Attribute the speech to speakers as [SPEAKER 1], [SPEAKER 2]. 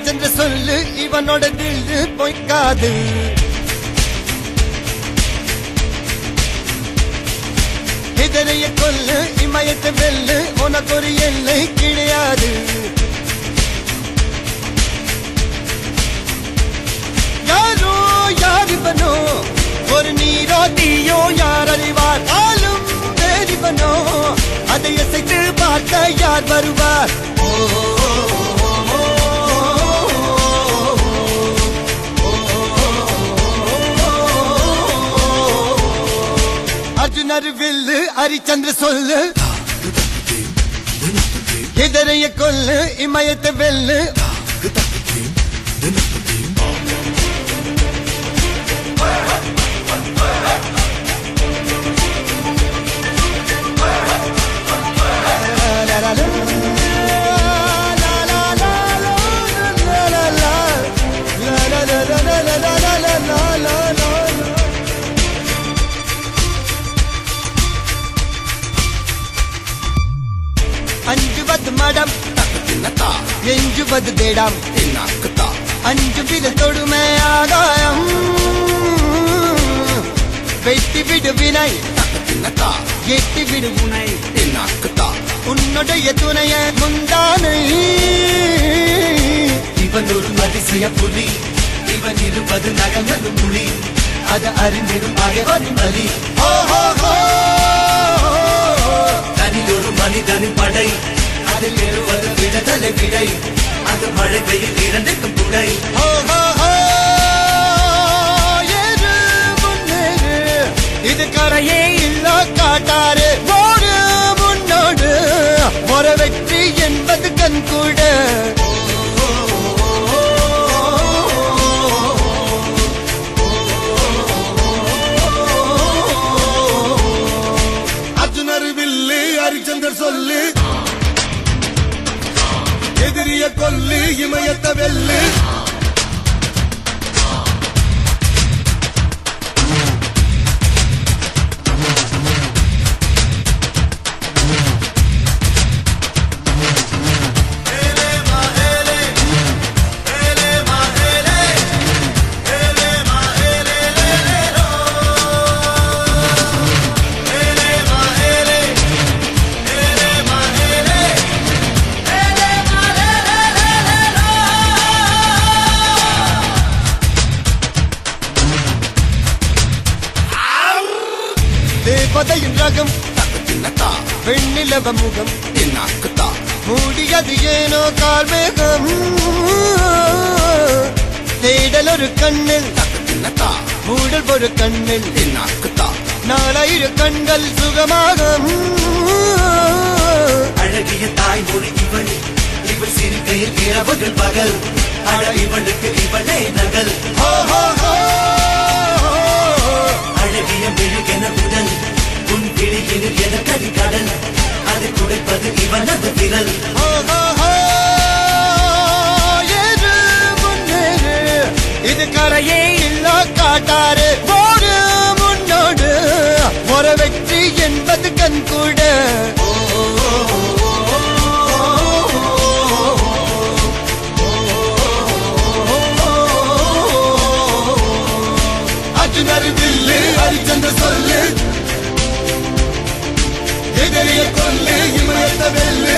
[SPEAKER 1] ஹரிச்சந்திர சொல்லு இவனோட தில்லு பொய்க்காது. இதனைய கொல்லு இமயத்தை வெல்லு உனக்கு ஒரு எல்லை கிடையாது. யாரோ யார் இவனோ ஒரு நீரோ தீயோ யார் அறிவார். ஆளும் வேறிவனோ அதை அசைத்து பார்க்க யார் வருவார். அர்ஜுனர் வில்லு ஹரிச்சந்திர சொல்லு இதனைய கொல்லு இமயத்தை வெல்லு. அஞ்சுவது மடம் எஞ்சுவது தேடம். அஞ்சு வித தொடுமை ஆகாயம் வெட்டி விடு வினை எட்டி விடு உனை. உன்னுடைய துணைய முந்தானை
[SPEAKER 2] இவன் ஒரு அதிசய புலி. இவன் இருப்பது நகங்களும் புலி. அது அறிந்திடும் ஆகவன் பலி. தனில் ஒரு மனிதனின் படை. அதில் எழுவது விடுதலை விடை. அது மழை பெய்யும் இரண்டுக்கும் துணை.
[SPEAKER 1] இது கரையே இல்ல காட்டாரு ஓடு முன்னோடு ஒரு வெற்றி என்பது கண் கூட.
[SPEAKER 3] அர்ஜுனர் வில்லு ஹரிச்சந்தர் சொல்லு எதிரிய கொல்லு இமயத்தை வெல்லு.
[SPEAKER 1] தேவதையின் ரகம் வெண்ணிலவ முகம் மூடியது ஏனோ கார்மேகம். தேடல் ஒரு கண்ணில் மூடல் ஒரு கண்ணில் நாலாயிரம் கண்கள் சுகமாக.
[SPEAKER 2] அழகிய தாய்மொழி இவள். இவள் சிறுகையில் இரவுகள் பகல். அழ இவளுக்கு இவளே நகல். அழகிய மெழுகென உடல். உன் கிளியில் என கதி கடல். அதை குடைப்பது இவனது விரல்.
[SPEAKER 1] இது கரையே இல்ல காட்டாரு ஓடு முன்னோடு ஒரு வெற்றி என்பது கண் கூட.
[SPEAKER 3] அர்ஜுனர் வில்லு ஹரிச்சந்திர சொல்லு எதிரிய கொல்லு இமயத்தை வெல்லு.